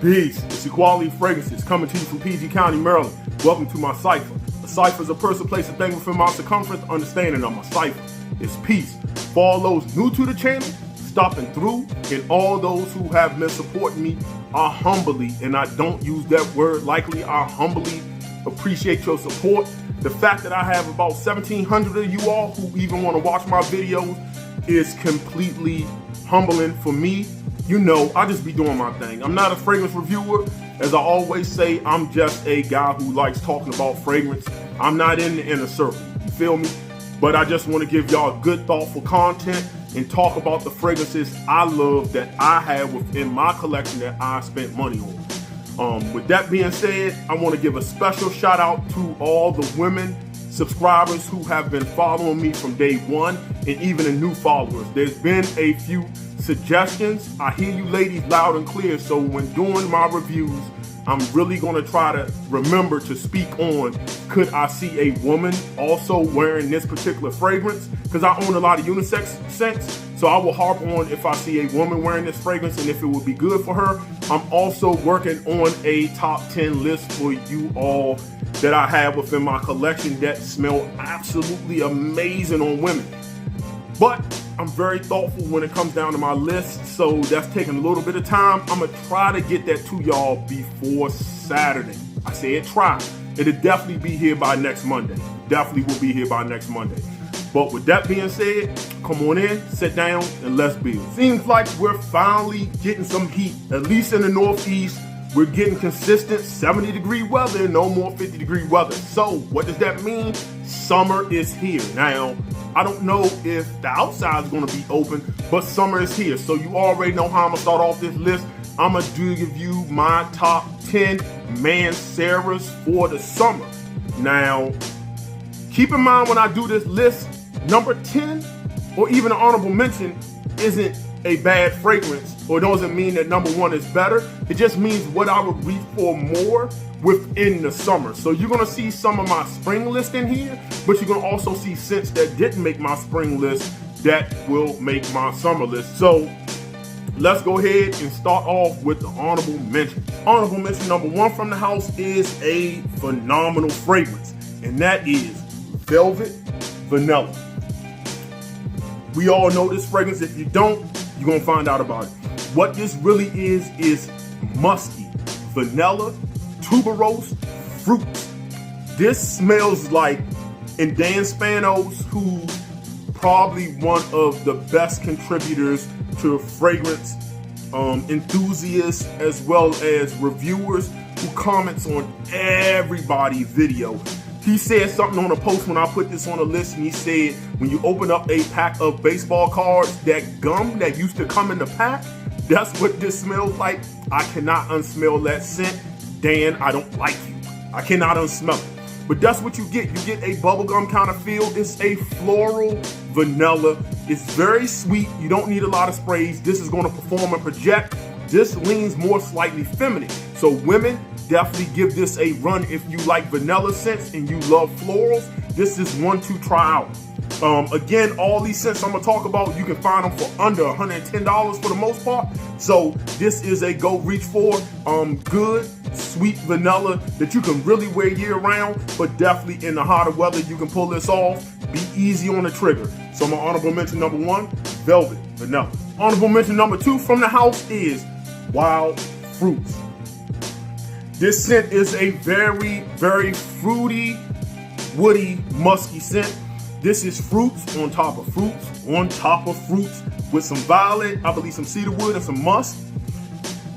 Peace. It's Equality Fragrances coming to you from PG County, Maryland. Welcome to my cipher. A cipher is a person, place, a thing within my circumference. Understanding of my cipher is peace. For all those new to the channel, stopping through, and all those who have been supporting me, I humbly, and I don't use that word lightly, I humbly appreciate your support. The fact that I have about 1,700 of you all who even want to watch my videos is completely humbling for me. You know, I just be doing my thing. I'm not a fragrance reviewer. As I always say, I'm just a guy who likes talking about fragrance. I'm not in the inner circle, you feel me? But I just want to give y'all good, thoughtful content and talk about the fragrances I love that I have within my collection that I spent money on. With that being said, I want to give a special shout out to all the women subscribers who have been following me from day one, and even the new followers. There's been a few suggestions. I hear you ladies loud and clear, so when doing my reviews, I'm really going to try to remember to speak on, could I see a woman also wearing this particular fragrance? Because I own a lot of unisex scents, so I will harp on if I see a woman wearing this fragrance and if it would be good for her. I'm also working on a top 10 list for you all that I have within my collection that smell absolutely amazing on women. But I'm very thoughtful when it comes down to my list, so that's taking a little bit of time. I'm gonna try to get that to y'all before Saturday. I said try. It'll definitely be here by next Monday. Definitely will be here by next Monday. But with that being said, come on in, sit down, and let's build. Seems like we're finally getting some heat, at least in the Northeast. We're getting consistent 70-degree weather, no more 50-degree weather. So what does that mean? Summer is here. Now, I don't know if the outside is going to be open, but summer is here. So you already know how I'm going to start off this list. I'm going to give you my top 10 Manceras for the summer. Now, keep in mind when I do this list, number 10 or even an honorable mention isn't a bad fragrance, or it doesn't mean that number one is better. It just means what I would reach for more within the summer. So you're gonna see some of my spring list in here, but you're gonna also see scents that didn't make my spring list that will make my summer list. So let's go ahead and start off with the honorable mention. Honorable mention number one from the house is a phenomenal fragrance, and that is Velvet Vanilla. We all know this fragrance. If you don't, you're gonna find out about it. What this really is musky, vanilla, tuberose, fruits. This smells like, and Dan Spanos, who's probably one of the best contributors to fragrance enthusiasts as well as reviewers who comments on everybody's video. He said something on a post when I put this on a list, and he said, when you open up a pack of baseball cards, that gum that used to come in the pack, that's what this smells like. I cannot unsmell that scent. Dan, I don't like you. I cannot unsmell it. But that's what you get. You get a bubblegum kind of feel. It's a floral vanilla. It's very sweet. You don't need a lot of sprays. This is going to perform and project. This leans more slightly feminine. So women, definitely give this a run if you like vanilla scents and you love florals. This is one to try out. Again, all these scents I'm gonna talk about, you can find them for under $110 for the most part. So this is a go reach for. Good, sweet vanilla that you can really wear year round, but definitely in the hotter weather, you can pull this off. Be easy on the trigger. So my honorable mention number one, Velvet Vanilla. Honorable mention number two from the house is Wild Fruits. This scent is a very, very fruity, woody, musky scent. This is fruits on top of fruits, on top of fruits, with some violet, I believe some cedarwood and some musk.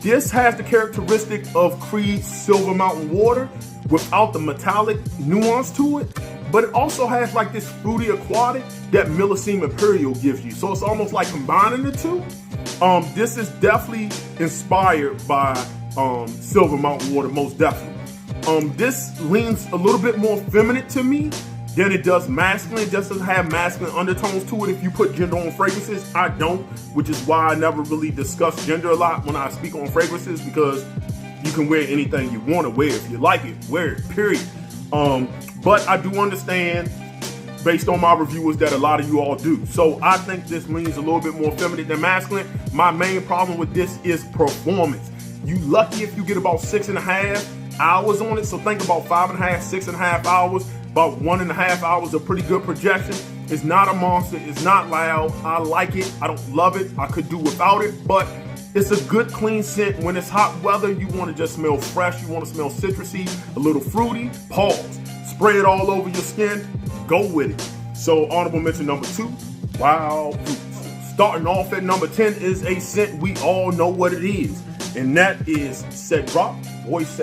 This has the characteristic of Creed's Silver Mountain Water without the metallic nuance to it, but it also has like this fruity aquatic that Millesime Imperial gives you. So it's almost like combining the two. This is definitely inspired by Silver Mountain Water, most definitely. This leans a little bit more feminine to me than it does masculine. It doesn't have masculine undertones to it if you put gender on fragrances. I don't, which is why I never really discuss gender a lot when I speak on fragrances, because you can wear anything you want to wear. If you like it, wear it, period. But I do understand, based on my reviewers, that a lot of you all do. So I think this leans a little bit more feminine than masculine. My main problem with this is performance. You lucky if you get about 6.5 hours on it. So think about 5.5, 6.5 hours, about 1.5 hours, a pretty good projection. It's not a monster, it's not loud. I like it, I don't love it, I could do without it, but it's a good clean scent. When it's hot weather, you want to just smell fresh, you want to smell citrusy, a little fruity. Pause. Spray it all over your skin, go with it. So honorable mention number 2, wild fruits. Starting off at number 10 is a scent we all know what it is, and that is Cedroc Voice.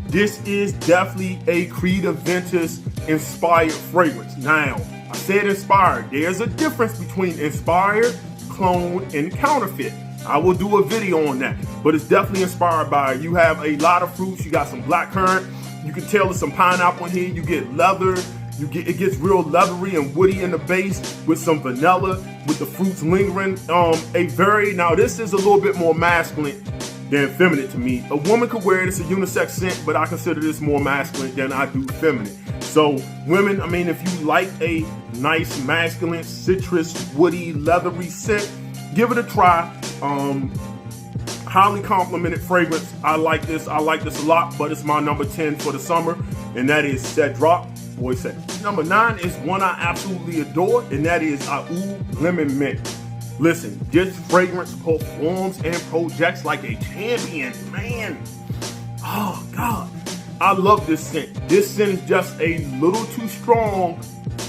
This is definitely a Creed Aventus inspired fragrance. Now, I said inspired. There's a difference between inspired, clone, and counterfeit. I will do a video on that, but it's definitely inspired by it. You have a lot of fruits. You got some blackcurrant. You can tell there's some pineapple in here. You get leather. It gets real leathery and woody in the base with some vanilla, with the fruits lingering. Now this is a little bit more masculine than feminine to me. A woman could wear it. It's a unisex scent, but I consider this more masculine than I do feminine. So women, I mean, if you like a nice masculine citrus, woody, leathery scent, give it a try. Highly complimented fragrance. I like this a lot, but it's my number 10 for the summer, and that is Cedroc Voice. Number 9 is one I absolutely adore, and that is Honourable Lemon Mint. Listen, this fragrance performs and projects like a champion, man. Oh God, I love this scent. This scent is just a little too strong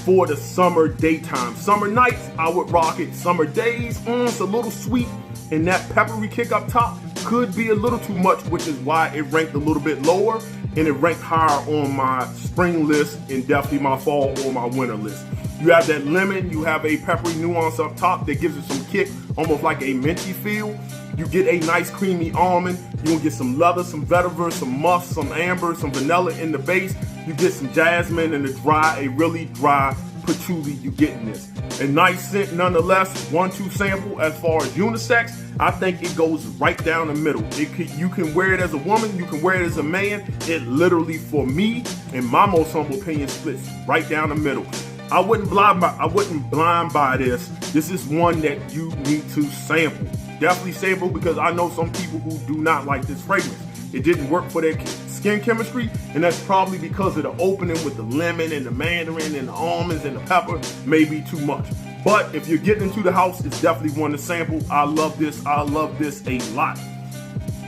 for the summer daytime. Summer nights, I would rock it. Summer days, it's a little sweet, and that peppery kick up top could be a little too much, which is why it ranked a little bit lower, and it ranked higher on my spring list and definitely my fall or my winter list. You have that lemon, you have a peppery nuance up top that gives it some kick, almost like a minty feel. You get a nice creamy almond. You will get some leather, some vetiver, some musk, some amber, some vanilla in the base. You get some jasmine and a really dry patchouli you get in this. A nice scent nonetheless, 1-2 sample. As far as unisex, I think it goes right down the middle. You can wear it as a woman, you can wear it as a man. It literally, for me, in my most humble opinion, splits right down the middle. I wouldn't blind buy this. This is one that you need to sample. Definitely sample, because I know some people who do not like this fragrance. It didn't work for their skin chemistry, and that's probably because of the opening with the lemon and the mandarin and the almonds and the pepper may be too much. But if you're getting into the house, it's definitely one to sample. I love this a lot.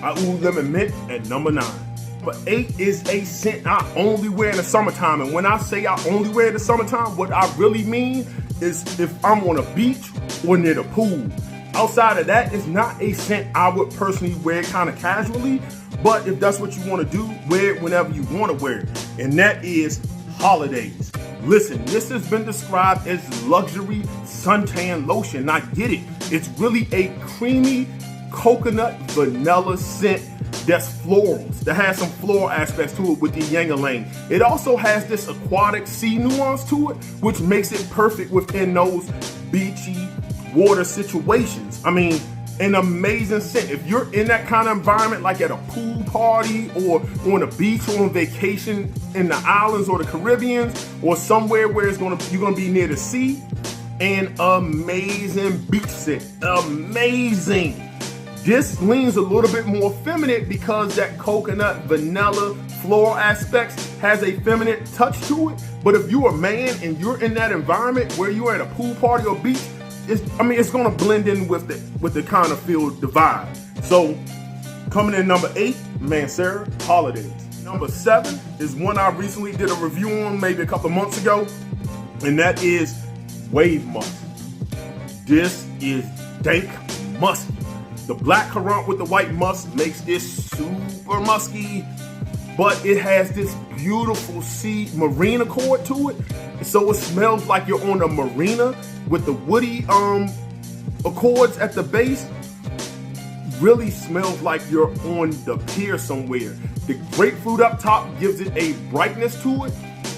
Honourable Lemon Mint at number 9. Number 8 is a scent I only wear in the summertime. And when I say I only wear it in the summertime, what I really mean is if I'm on a beach or near the pool. Outside of that, it's not a scent I would personally wear kind of casually, but if that's what you want to do, wear it whenever you want to wear it. And that is holidays. Listen, this has been described as luxury suntan lotion. I get it. It's really a creamy coconut vanilla scent that's florals, that has some floral aspects to it with the yang-a-lang. It also has this aquatic sea nuance to it, which makes it perfect within those beachy water situations. I mean, an amazing scent. If you're in that kind of environment, like at a pool party or on a beach or on vacation in the islands or the Caribbean or somewhere where you're gonna be near the sea, an amazing beach scent. Amazing. This leans a little bit more feminine because that coconut, vanilla, floral aspects has a feminine touch to it. But if you're a man and you're in that environment where you're at a pool party or beach, it's gonna blend in with the kind of feel, the vibe. So coming in number 8, Mancera Holidays. Number 7 is one I recently did a review on maybe a couple months ago, and that is Wave Musk. This is dank musky. The black currant with the white musk makes this super musky, but it has this beautiful sea marina chord to it. So it smells like you're on a marina with the woody accords at the base. Really smells like you're on the pier somewhere. The grapefruit up top gives it a brightness to it,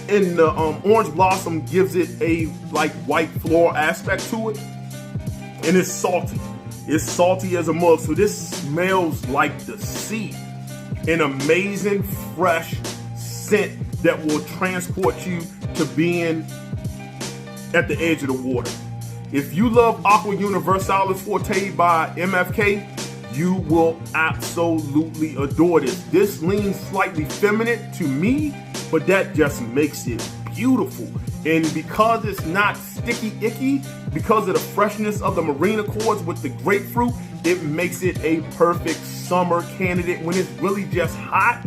and the orange blossom gives it a like white floral aspect to it, and it's salty. It's salty as a mug, so this smells like the sea. An amazing fresh scent that will transport you to being at the edge of the water. If you love Aqua Universalis Forte by MFK, You will absolutely adore this. This leans slightly feminine to me, but that just makes it beautiful. And because it's not sticky icky, because of the freshness of the marine accords with the grapefruit, it makes it a perfect summer candidate when it's really just hot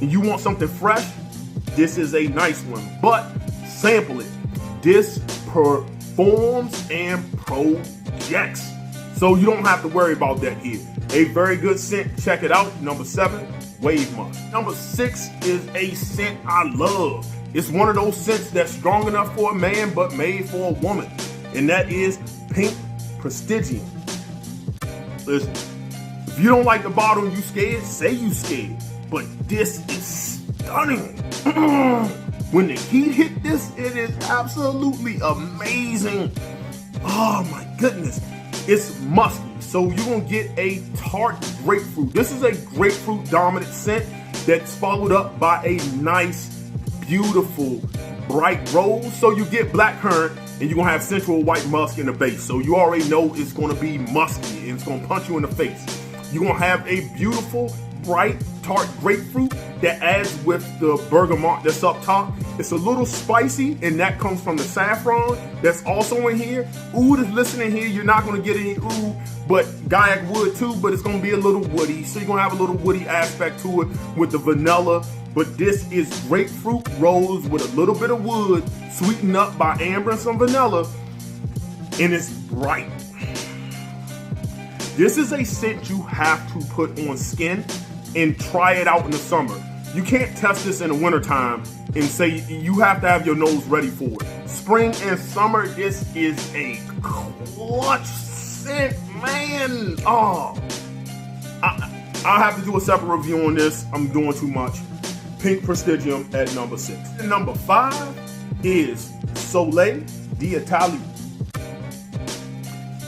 and you want something fresh. This is a nice one, but sample it. This performs and projects, so you don't have to worry about that here. A very good scent, check it out. Number 7, Wave Musk. Number 6 is a scent I love. It's one of those scents that's strong enough for a man but made for a woman, and that is Pink Prestigium. Listen, if you don't like the bottle and you scared, say you scared, but this is stunning. When the heat hit this, it is absolutely amazing. Oh my goodness. It's musky, so you're gonna get a tart grapefruit. This is a grapefruit dominant scent that's followed up by a nice, beautiful, bright rose. So you get blackcurrant and you're gonna have central white musk in the base. So you already know it's gonna be musky and it's gonna punch you in the face. You're gonna have a beautiful, bright, tart grapefruit that adds with the bergamot that's up top. It's a little spicy, and that comes from the saffron that's also in here. Oud is listening here. You're not gonna get any oud, but Gaiac wood too, but it's gonna be a little woody. So you're gonna have a little woody aspect to it with the vanilla. But this is grapefruit rose with a little bit of wood, sweetened up by amber and some vanilla, and it's bright. This is a scent you have to put on skin and try it out in the summer. You can't test this in the wintertime and say you have to have your nose ready for it. Spring and summer, this is a clutch scent, man. Oh, I'll have to do a separate review on this. I'm doing too much. Pink Prestigium at number 6. And number 5 is Soleil d'Italie.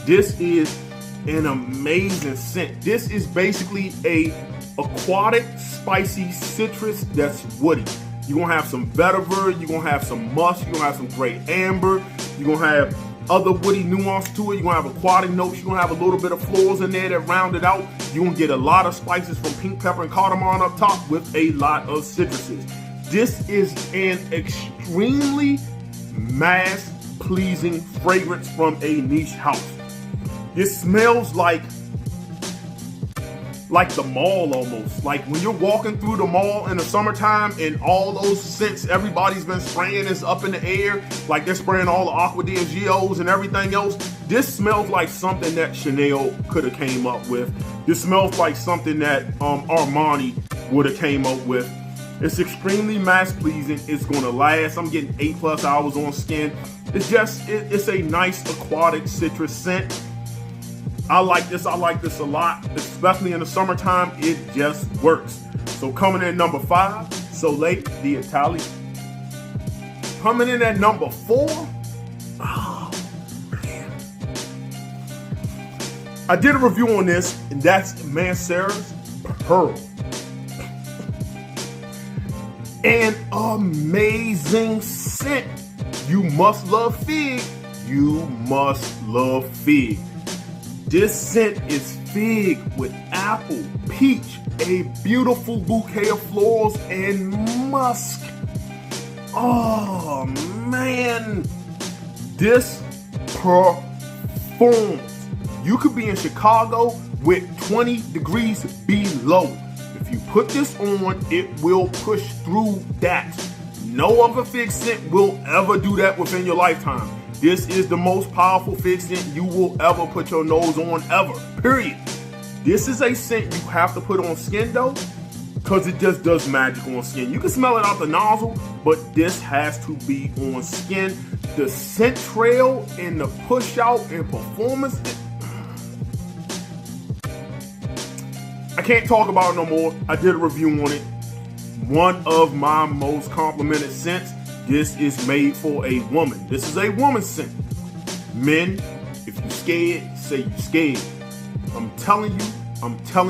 This is an amazing scent. This is basically a aquatic, spicy citrus that's woody. You're gonna have some vetiver, you're gonna have some musk, you're gonna have some gray amber, you're gonna have other woody nuance to it, you're gonna have aquatic notes, you're gonna have a little bit of florals in there that round it out. You're gonna get a lot of spices from pink pepper and cardamom up top with a lot of citruses. This is an extremely mass-pleasing fragrance from a niche house. This smells like the mall almost. Like when you're walking through the mall in the summertime and all those scents everybody's been spraying is up in the air, like they're spraying all the Aqua di Gios and everything else. This smells like something that Chanel could have came up with. This smells like something that Armani would have came up with. It's extremely mass pleasing. It's gonna last. I'm getting 8+ hours on skin. It's a nice aquatic citrus scent. I like this a lot, especially in the summertime. It just works. So coming in number 5, Soleil d'Italie. Coming in at number 4, oh man. I did a review on this, and that's Mancera's Pearl. An amazing scent. You must love fig. You must love fig. This scent is fig with apple, peach, a beautiful bouquet of florals, and musk. Oh man, this performs. You could be in Chicago with 20 degrees below. If you put this on, it will push through that. No other fig scent will ever do that within your lifetime. This is the most powerful fig scent you will ever put your nose on ever, period. This is a scent you have to put on skin though, because it just does magic on skin. You can smell it out the nozzle, but this has to be on skin. The scent trail and the push out and performance, I can't talk about it no more. I did a review on it. One of my most complimented scents. This is made for a woman. This is a woman scent. Men, if you scared, say you scared. I'm telling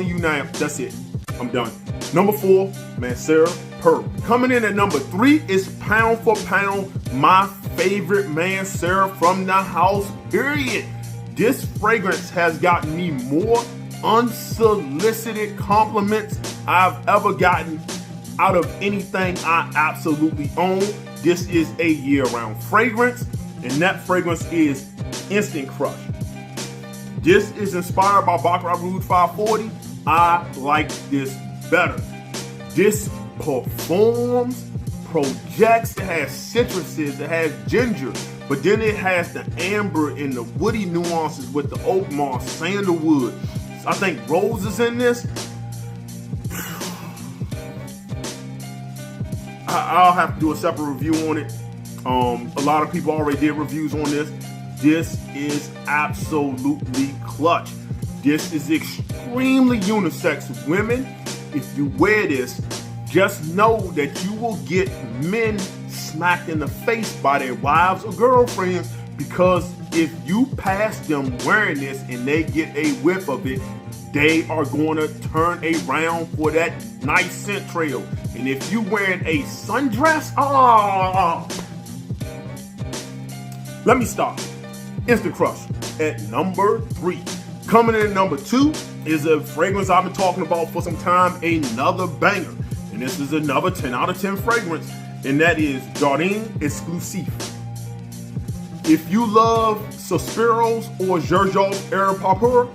you now, that's it. I'm done. Number 4, Mancera Pearl. Coming in at number 3 is pound for pound my favorite Mancera from the house, period. This fragrance has gotten me more unsolicited compliments I've ever gotten out of anything I absolutely own. This is a year-round fragrance, and that fragrance is Instant Crush. This is inspired by Baccarat Rouge 540. I like this better. This performs, projects, it has citruses, it has ginger, but then it has the amber and the woody nuances with the oak moss, sandalwood. I think rose is in this. I'll have to do a separate review on it. A lot of people already did reviews on this. This is absolutely clutch. This is extremely unisex. Women, if you wear this, just know that you will get men smacked in the face by their wives or girlfriends, because if you pass them wearing this and they get a whiff of it, they are going to turn around for that nice scent trail. And if you wearing a sundress, let me stop. Instant Crush at number 3. Coming in at number 2 is a fragrance I've been talking about for some time, another banger. And this is another 10 out of 10 fragrance, and that is Jardin Exclusif. If you love Suspiros or Gerjo's Air Purpur,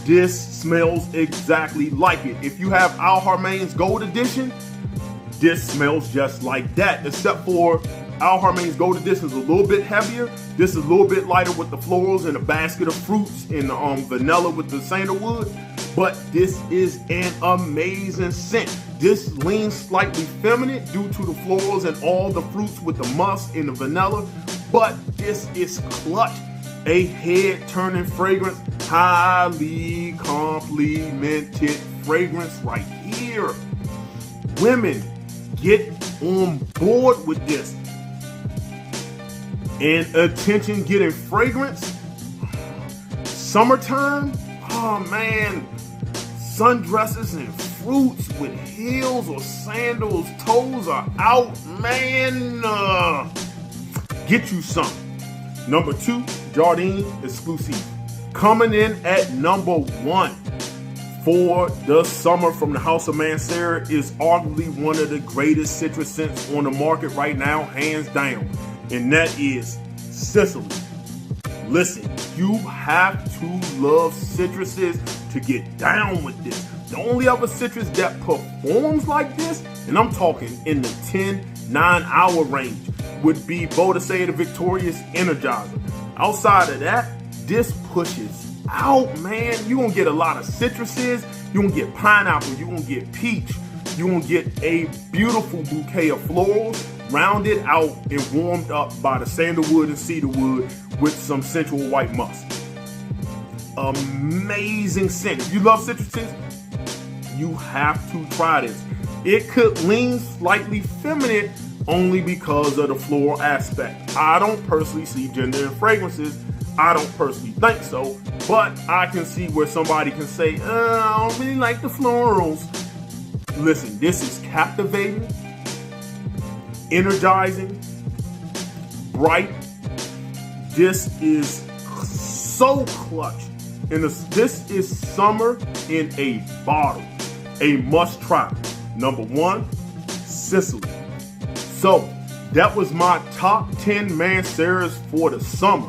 this smells exactly like it. If you have Al Harmain's Gold Edition, this smells just like that, except for Al Harmain's Gold Edition is a little bit heavier. This is a little bit lighter with the florals and a basket of fruits and vanilla with the sandalwood. But this is an amazing scent. This leans slightly feminine due to the florals and all the fruits with the musk and the vanilla. But this is clutch. A head-turning fragrance, highly complimented fragrance right here. Women, get on board with this. And attention getting fragrance. Summertime, oh man, sundresses and fruits with heels or sandals, toes are out, man. Get you some. Number 2, Jardin Exclusif. Coming in at number 1 for the summer from the House of Mancera is arguably one of the greatest citrus scents on the market right now, hands down. And that is Sicily. Listen, you have to love citruses to get down with this. The only other citrus that performs like this, and I'm talking in the 10-9 hour range, would be Bodicea the Victorious Energizer. Outside of that, this pushes out, man. You're gonna get a lot of citruses. You're gonna get pineapple. You're gonna get peach. You're gonna get a beautiful bouquet of florals, rounded out and warmed up by the sandalwood and cedarwood with some sensual white musk. Amazing scent. If you love citruses, you have to try this. It could lean slightly feminine only because of the floral aspect. I don't personally see gender in fragrances. I don't personally think so, but I can see where somebody can say, I don't really like the florals. Listen, this is captivating, energizing, bright. This is so clutch. And this is summer in a bottle. A must try. Number 1, Sicily. So that was my top 10 Manceras for the summer.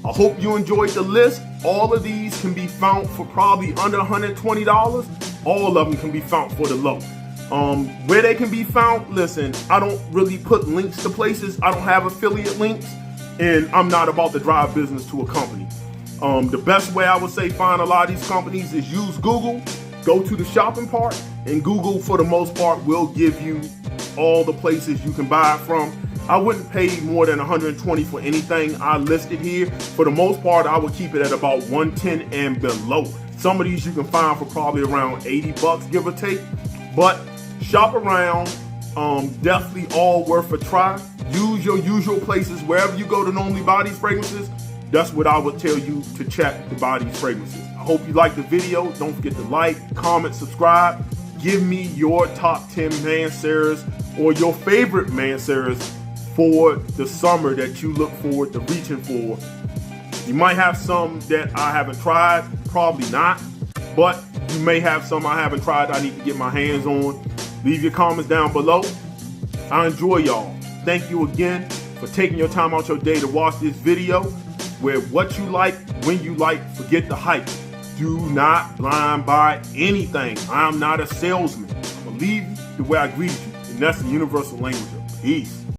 I hope you enjoyed the list. All of these can be found for probably under $120. All of them can be found for the low. Where they can be found, listen, I don't really put links to places. I don't have affiliate links, and I'm not about to drive business to a company. The best way I would say find a lot of these companies is use Google. Go to the shopping part, and Google for the most part will give you all the places you can buy it from. I wouldn't pay more than $120 for anything I listed here. For the most part, I would keep it at about $110 and below. Some of these you can find for probably around $80, give or take. But shop around, definitely all worth a try. Use your usual places wherever you go to normally buy these fragrances. That's what I would tell you to check to buy these fragrances. I hope you liked the video. Don't forget to like, comment, subscribe. Give me your top 10 Manceras or your favorite Manceras for the summer that you look forward to reaching for. You might have some that I haven't tried, probably not, but you may have some I haven't tried I need to get my hands on. Leave your comments down below. I enjoy y'all. Thank you again for taking your time out your day to watch this video. Where what you like, when you like, forget the hype. Do not blind buy anything. I'm not a salesman. I'm gonna leave you the way I greeted you, and that's the universal language of peace.